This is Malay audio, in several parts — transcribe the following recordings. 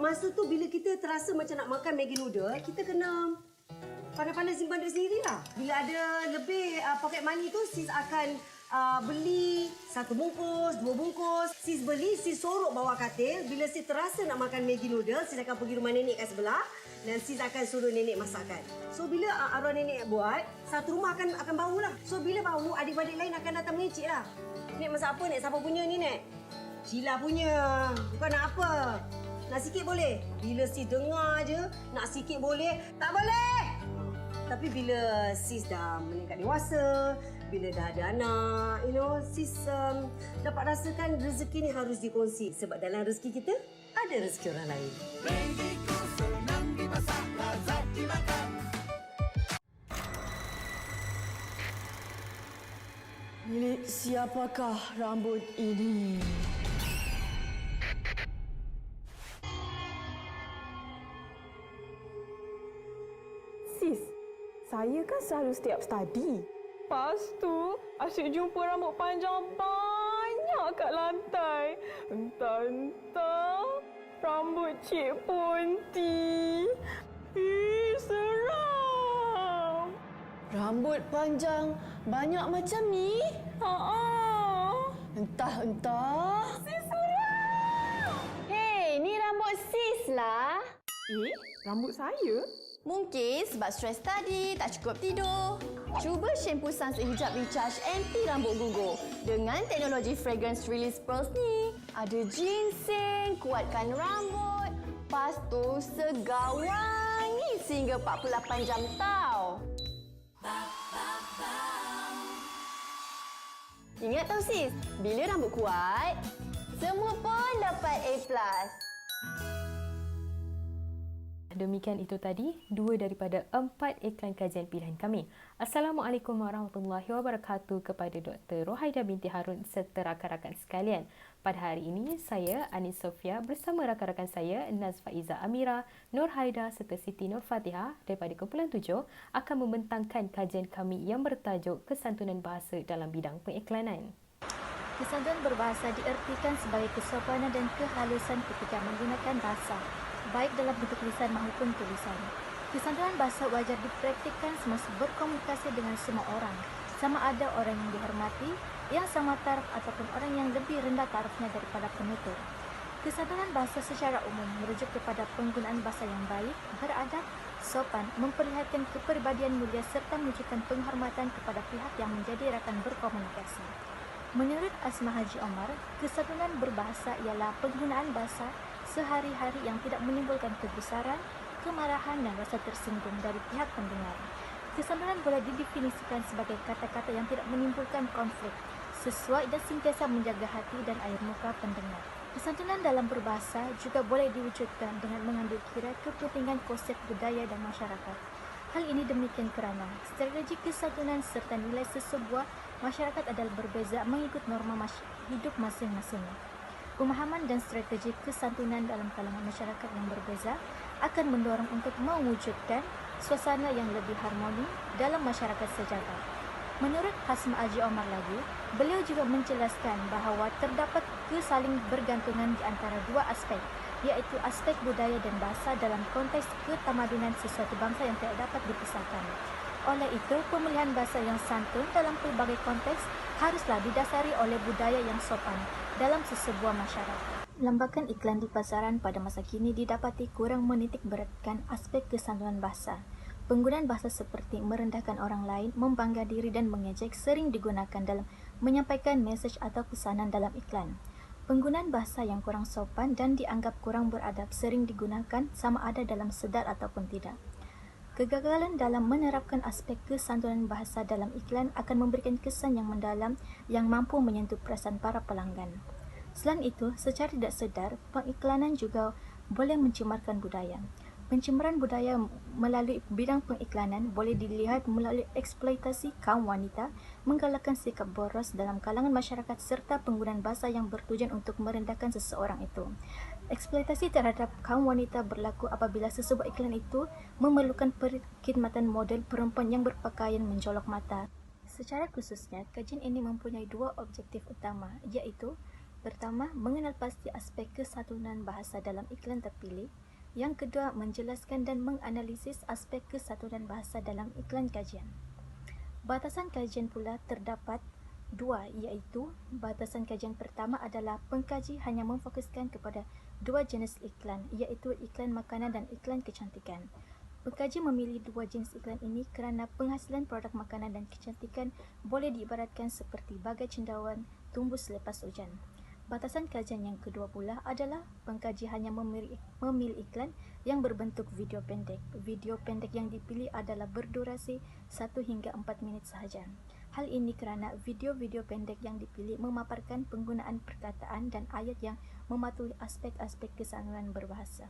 masa tu bila kita terasa macam nak makan Maggi noodle, kita kena pandai-pandai simpan duit sendirilah. Bila ada lebih pocket money tu, sis akan beli 1 bungkus, 2 bungkus. Sis beli, sis sorok bawah katil. Bila sis terasa nak makan Maggi noodle, sis akan pergi rumah nenek kat sebelah dan sis akan suruh nenek masakkan. So bila arwah nenek buat, satu rumah akan bau lah. So bila bau, adik-adik lain akan datang mengecik lah. Nek masak apa, Nek? Siapa punya ni, Nek? Sheila punya. Bukan nak apa? Nak sikit boleh? Bila sis dengar je, nak sikit boleh? Tak boleh! Tapi bila sis dah meningkat dewasa, bila dah ada anak, sis dapat rasakan rezeki ni harus dikongsi. Sebab dalam rezeki kita, ada rezeki orang lain. Maggiku senang dimasak, lazat dimakan. Milik siapakah rambut ini? Sis, saya kan selalu setiap study. Lepas tu, asyik jumpa rambut panjang banyak kat lantai. Entah-entah rambut Cik Ponti. Seram. Rambut panjang banyak macam ni? Entah-entah. Sis seram. Hei, ni rambut sis lah. Rambut saya? Mungkin sebab stres tadi, tak cukup tidur. Cuba shampoo Sunsilk Hijab Recharge anti rambut gugur dengan teknologi fragrance release pearls ni. Ada ginseng, kuatkan rambut. Lepas tu segar wangi sehingga 48 jam tau. Ingat tau sis, bila rambut kuat, semua pun dapat A+. Demikian itu tadi 2 daripada 4 iklan kajian pilihan kami. Assalamualaikum warahmatullahi wabarakatuh kepada Dr. Rohaida binti Harun serta rakan-rakan sekalian. Pada hari ini, saya Anis Sofia bersama rakan-rakan saya Nazfa Iza Amira, Nur Haida serta Siti Nur Fatihah daripada kumpulan 7 akan membentangkan kajian kami yang bertajuk Kesantunan Bahasa dalam bidang pengiklanan. Kesantunan berbahasa diertikan sebagai kesopanan dan kehalusan ketika menggunakan bahasa, baik dalam bentuk lisan maupun tulisan. Kesantunan bahasa wajar dipraktikkan semasa berkomunikasi dengan semua orang, sama ada orang yang dihormati, yang sama taraf ataupun orang yang lebih rendah tarafnya daripada penutur. Kesantunan bahasa secara umum merujuk kepada penggunaan bahasa yang baik, beradab, sopan, memperlihatkan kepribadian mulia serta menunjukkan penghormatan kepada pihak yang menjadi rakan berkomunikasi. Menurut Asma Haji Omar, kesantunan berbahasa ialah penggunaan bahasa sehari-hari yang tidak menimbulkan kebesaran, kemarahan dan rasa tersinggung dari pihak pendengar. Kesantunan boleh didefinisikan sebagai kata-kata yang tidak menimbulkan konflik, sesuai dan sentiasa menjaga hati dan air muka pendengar. Kesantunan dalam berbahasa juga boleh diwujudkan dengan mengambil kira kepentingan konsep budaya dan masyarakat. Hal ini demikian kerana strategi kesantunan serta nilai sesebuah masyarakat adalah berbeza mengikut norma hidup masing-masing. Pemahaman dan strategi kesantunan dalam kalangan masyarakat yang berbeza akan mendorong untuk mewujudkan suasana yang lebih harmoni dalam masyarakat sejagat. Menurut Hasma Haji Omar lagi, beliau juga menjelaskan bahawa terdapat kesaling bergantungan di antara dua aspek, iaitu aspek budaya dan bahasa dalam konteks ketamadunan sesuatu bangsa yang tidak dapat dipisahkan. Oleh itu, pemilihan bahasa yang santun dalam pelbagai konteks haruslah didasari oleh budaya yang sopan dalam sesebuah masyarakat. Lambakan iklan di pasaran pada masa kini didapati kurang menitik beratkan aspek kesantunan bahasa. Penggunaan bahasa seperti merendahkan orang lain, membangga diri dan mengejek sering digunakan dalam menyampaikan mesej atau pesanan dalam iklan. Penggunaan bahasa yang kurang sopan dan dianggap kurang beradab sering digunakan sama ada dalam sedar ataupun tidak. Kegagalan dalam menerapkan aspek kesantunan bahasa dalam iklan akan memberikan kesan yang mendalam yang mampu menyentuh perasaan para pelanggan. Selain itu, secara tidak sedar, pengiklanan juga boleh mencemarkan budaya. Pencemaran budaya melalui bidang pengiklanan boleh dilihat melalui eksploitasi kaum wanita, menggalakkan sikap boros dalam kalangan masyarakat serta penggunaan bahasa yang bertujuan untuk merendahkan seseorang itu. Eksploitasi terhadap kaum wanita berlaku apabila sesebuah iklan itu memerlukan perkhidmatan model perempuan yang berpakaian menjolok mata. Secara khususnya, kajian ini mempunyai dua objektif utama, iaitu Pertama, mengenal pasti aspek kesatuan bahasa dalam iklan terpilih. Yang kedua, menjelaskan dan menganalisis aspek kesatuan bahasa dalam iklan kajian. Batasan kajian pula terdapat dua, iaitu batasan kajian pertama adalah pengkaji hanya memfokuskan kepada dua jenis iklan, iaitu iklan makanan dan iklan kecantikan. Pengkaji memilih dua jenis iklan ini kerana penghasilan produk makanan dan kecantikan boleh diibaratkan seperti bagai cendawan tumbuh selepas hujan. Batasan kajian yang kedua pula adalah pengkaji hanya memilih iklan yang berbentuk video pendek. Video pendek yang dipilih adalah berdurasi 1 hingga 4 minit sahaja. Hal ini kerana video-video pendek yang dipilih memaparkan penggunaan perkataan dan ayat yang mematuhi aspek-aspek kesatuan berbahasa.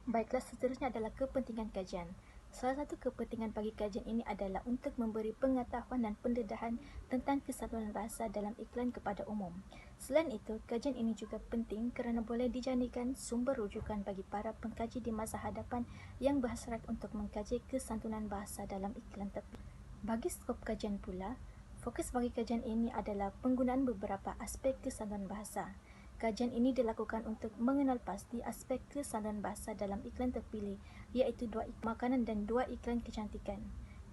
Baiklah, seterusnya adalah kepentingan kajian. Salah satu kepentingan bagi kajian ini adalah untuk memberi pengetahuan dan pendedahan tentang kesatuan bahasa dalam iklan kepada umum. Selain itu, kajian ini juga penting kerana boleh dijadikan sumber rujukan bagi para pengkaji di masa hadapan yang berhasrat untuk mengkaji kesantunan bahasa dalam iklan terpilih. Bagi skop kajian pula, fokus bagi kajian ini adalah penggunaan beberapa aspek kesantunan bahasa. Kajian ini dilakukan untuk mengenal pasti aspek kesatuan bahasa dalam iklan terpilih, iaitu 2 iklan makanan dan 2 iklan kecantikan.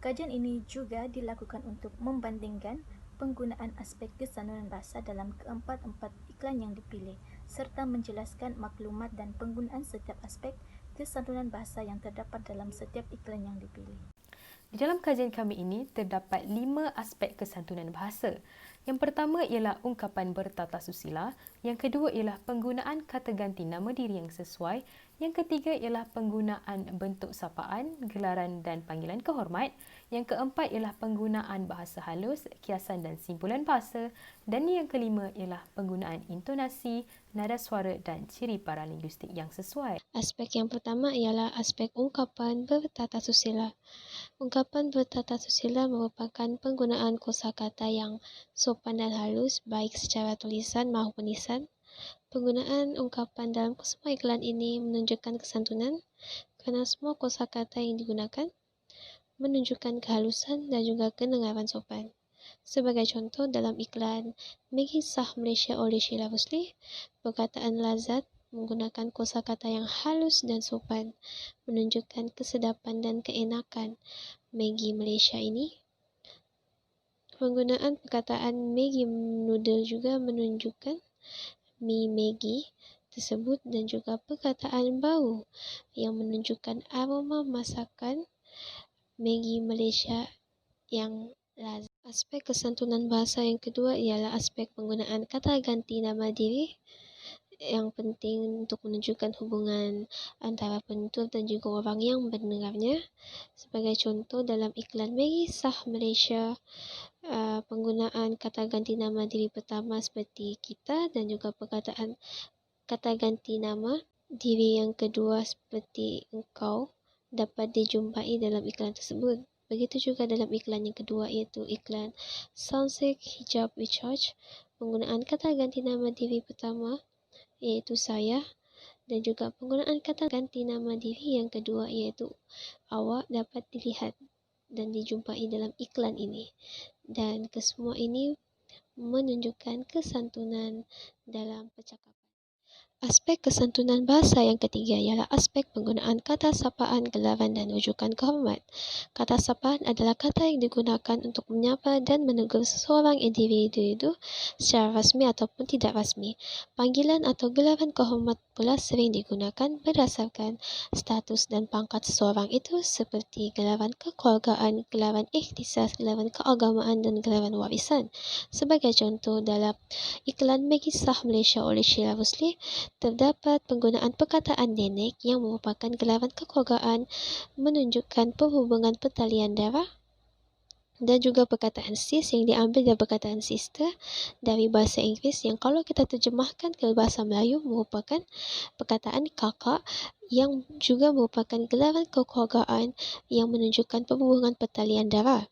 Kajian ini juga dilakukan untuk membandingkan penggunaan aspek kesatuan bahasa dalam keempat-empat iklan yang dipilih, serta menjelaskan maklumat dan penggunaan setiap aspek kesatuan bahasa yang terdapat dalam setiap iklan yang dipilih. Di dalam kajian kami ini terdapat 5 aspek kesantunan bahasa. Yang pertama ialah ungkapan bertata susila, yang kedua ialah penggunaan kata ganti nama diri yang sesuai, yang ketiga ialah penggunaan bentuk sapaan, gelaran dan panggilan kehormat, yang keempat ialah penggunaan bahasa halus, kiasan dan simpulan bahasa, dan yang kelima ialah penggunaan intonasi, nada suara dan ciri paralinguistik yang sesuai. Aspek yang pertama ialah aspek ungkapan bertata susila. Ungkapan bertata susila merupakan penggunaan kosakata yang sopan dan halus, baik secara tulisan maupun lisan. Penggunaan ungkapan dalam semua iklan ini menunjukkan kesantunan kerana semua kosakata yang digunakan menunjukkan kehalusan dan juga kedengaran sopan. Sebagai contoh, dalam iklan Maggi Sah Malaysia oleh Sheila Rusli, perkataan lazat menggunakan kosakata yang halus dan sopan, menunjukkan kesedapan dan keenakan Maggi Malaysia ini. Penggunaan perkataan Maggi noodle juga menunjukkan mi Maggi tersebut dan juga perkataan bau yang menunjukkan aroma masakan Maggi Malaysia yang lazat. Aspek kesantunan bahasa yang kedua ialah aspek penggunaan kata ganti nama diri yang penting untuk menunjukkan hubungan antara penutur dan juga orang yang mendengarnya. Sebagai contoh, dalam iklan Maggi Sah Malaysia, penggunaan kata ganti nama diri pertama seperti kita dan juga perkataan kata ganti nama diri yang kedua seperti engkau dapat dijumpai dalam iklan tersebut. Begitu juga dalam iklan yang kedua, iaitu iklan Sunsilk Hijab Recharge, penggunaan kata ganti nama diri pertama iaitu saya dan juga penggunaan kata ganti nama diri yang kedua iaitu awak dapat dilihat dan dijumpai dalam iklan ini. Dan kesemua ini menunjukkan kesantunan dalam percakapan. Aspek kesantunan bahasa yang ketiga ialah aspek penggunaan kata sapaan, gelaran dan rujukan kehormat. Kata sapaan adalah kata yang digunakan untuk menyapa dan menegur seseorang individu secara rasmi ataupun tidak rasmi. Panggilan atau gelaran kehormat pula sering digunakan berdasarkan status dan pangkat seseorang itu seperti gelaran kekeluargaan, gelaran ikhtisas, gelaran keagamaan dan gelaran warisan. Sebagai contoh, dalam iklan Maggi Sah Malaysia oleh Sheila Rusli, terdapat penggunaan perkataan nenek yang merupakan gelaran kekeluargaan menunjukkan perhubungan pertalian darah dan juga perkataan sis yang diambil dari perkataan sister dari bahasa Inggeris yang kalau kita terjemahkan ke bahasa Melayu merupakan perkataan kakak yang juga merupakan gelaran kekeluargaan yang menunjukkan perhubungan pertalian darah.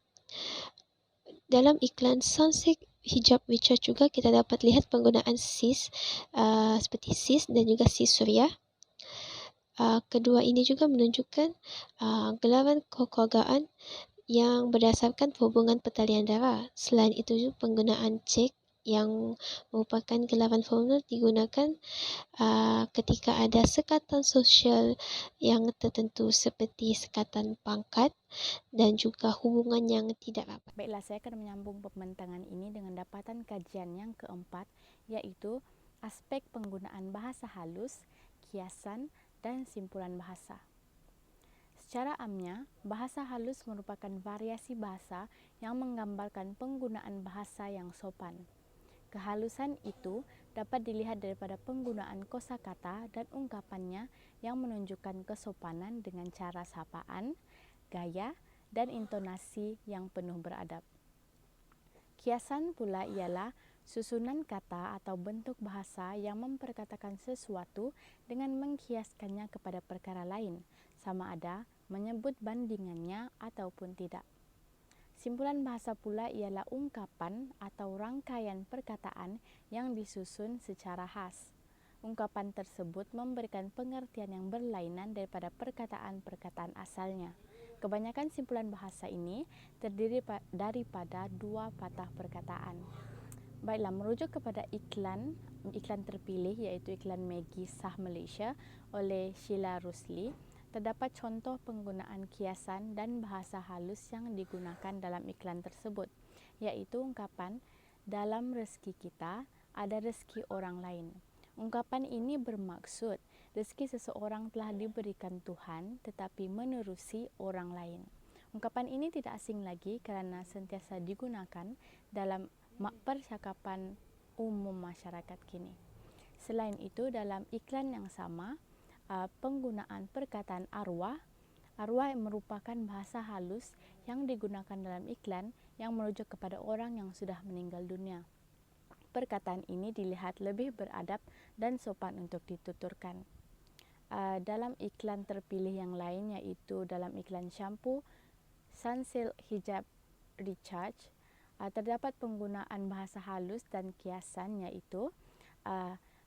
Dalam iklan Sunsilk Hijab Recharge juga kita dapat lihat penggunaan sis seperti sis dan juga sis suria. Kedua ini juga menunjukkan gelaran kekeluargaan yang berdasarkan hubungan pertalian darah. Selain itu, penggunaan cek yang merupakan ke-8 formal digunakan ketika ada sekatan sosial yang tertentu seperti sekatan pangkat dan juga hubungan yang tidak rapat. Baiklah, saya akan menyambung pembentakan ini dengan dapatan kajian yang keempat, iaitu aspek penggunaan bahasa halus, kiasan, dan simpulan bahasa. Secara amnya, bahasa halus merupakan variasi bahasa yang menggambarkan penggunaan bahasa yang sopan. Kehalusan itu dapat dilihat daripada penggunaan kosakata dan ungkapannya yang menunjukkan kesopanan dengan cara sapaan, gaya, dan intonasi yang penuh beradab. Kiasan pula ialah susunan kata atau bentuk bahasa yang memperkatakan sesuatu dengan mengkiaskannya kepada perkara lain, sama ada menyebut bandingannya ataupun tidak. Simpulan bahasa pula ialah ungkapan atau rangkaian perkataan yang disusun secara khas. Ungkapan tersebut memberikan pengertian yang berlainan daripada perkataan-perkataan asalnya. Kebanyakan simpulan bahasa ini terdiri daripada 2 patah perkataan. Baiklah, merujuk kepada iklan terpilih iaitu iklan Maggi Sah Malaysia oleh Sheila Rusli, terdapat contoh penggunaan kiasan dan bahasa halus yang digunakan dalam iklan tersebut, iaitu ungkapan, dalam rezeki kita ada rezeki orang lain. Ungkapan ini bermaksud rezeki seseorang telah diberikan Tuhan tetapi menerusi orang lain. Ungkapan ini tidak asing lagi kerana sentiasa digunakan dalam percakapan umum masyarakat kini. Selain itu, dalam iklan yang sama, penggunaan perkataan arwah yang merupakan bahasa halus yang digunakan dalam iklan yang merujuk kepada orang yang sudah meninggal dunia. Perkataan ini dilihat lebih beradab dan sopan untuk dituturkan. Dalam iklan terpilih yang lain, iaitu dalam iklan shampoo Sunsilk Hijab Recharge, terdapat penggunaan bahasa halus dan kiasan, iaitu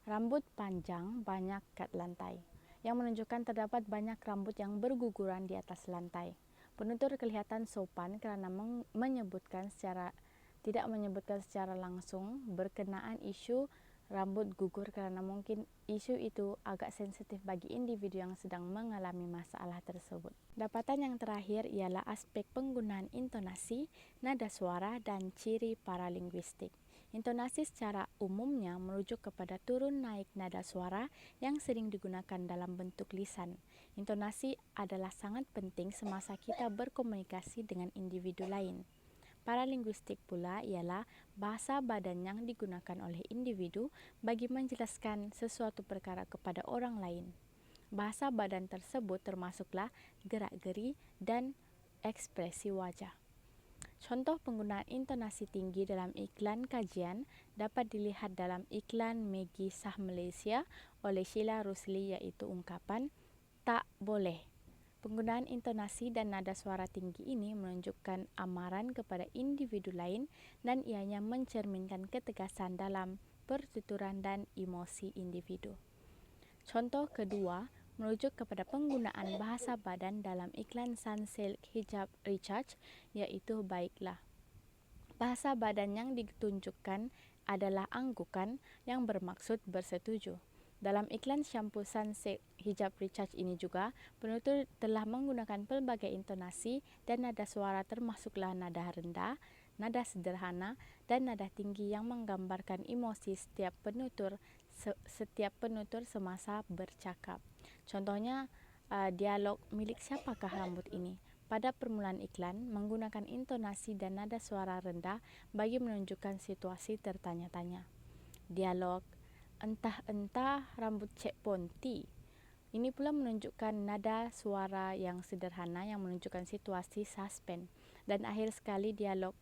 rambut panjang banyak kat lantai, yang menunjukkan terdapat banyak rambut yang berguguran di atas lantai. Penutur kelihatan sopan kerana tidak menyebutkan secara langsung berkenaan isu rambut gugur kerana mungkin isu itu agak sensitif bagi individu yang sedang mengalami masalah tersebut. Dapatan yang terakhir ialah aspek penggunaan intonasi, nada suara dan ciri paralinguistik. Intonasi secara umumnya merujuk kepada turun naik nada suara yang sering digunakan dalam bentuk lisan. Intonasi adalah sangat penting semasa kita berkomunikasi dengan individu lain. Paralinguistik pula ialah bahasa badan yang digunakan oleh individu bagi menjelaskan sesuatu perkara kepada orang lain. Bahasa badan tersebut termasuklah gerak-geri dan ekspresi wajah. Contoh penggunaan intonasi tinggi dalam iklan kajian dapat dilihat dalam iklan Maggi Sah Malaysia oleh Sheila Rusli, iaitu ungkapan tak boleh. Penggunaan intonasi dan nada suara tinggi ini menunjukkan amaran kepada individu lain dan ianya mencerminkan ketegasan dalam pertuturan dan emosi individu. Contoh kedua merujuk kepada penggunaan bahasa badan dalam iklan Sunsilk Hijab Recharge, iaitu baiklah. Bahasa badan yang ditunjukkan adalah anggukan yang bermaksud bersetuju. Dalam iklan shampoo Sunsilk Hijab Recharge ini juga, penutur telah menggunakan pelbagai intonasi dan nada suara termasuklah nada rendah, nada sederhana dan nada tinggi yang menggambarkan emosi setiap penutur semasa bercakap. Contohnya, dialog milik siapakah rambut ini? Pada permulaan iklan, menggunakan intonasi dan nada suara rendah bagi menunjukkan situasi tertanya-tanya. Dialog, entah-entah rambut Cik Ponti. Ini pula menunjukkan nada suara yang sederhana yang menunjukkan situasi suspense. Dan akhir sekali dialog,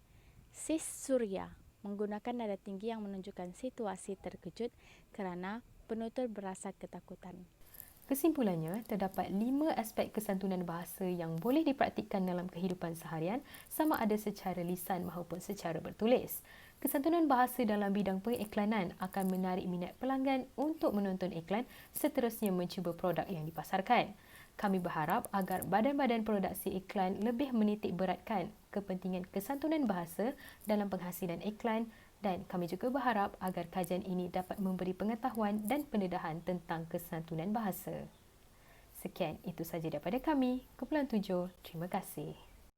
Sis Surya, menggunakan nada tinggi yang menunjukkan situasi terkejut kerana penutur berasa ketakutan. Kesimpulannya, terdapat 5 aspek kesantunan bahasa yang boleh dipraktikkan dalam kehidupan seharian sama ada secara lisan maupun secara bertulis. Kesantunan bahasa dalam bidang pengiklanan akan menarik minat pelanggan untuk menonton iklan seterusnya mencuba produk yang dipasarkan. Kami berharap agar badan-badan produksi iklan lebih menitik beratkan kepentingan kesantunan bahasa dalam penghasilan iklan Dan kami juga berharap agar kajian ini dapat memberi pengetahuan dan pendedahan tentang kesantunan bahasa. Sekian, itu sahaja daripada kami. Kumpulan 7, terima kasih.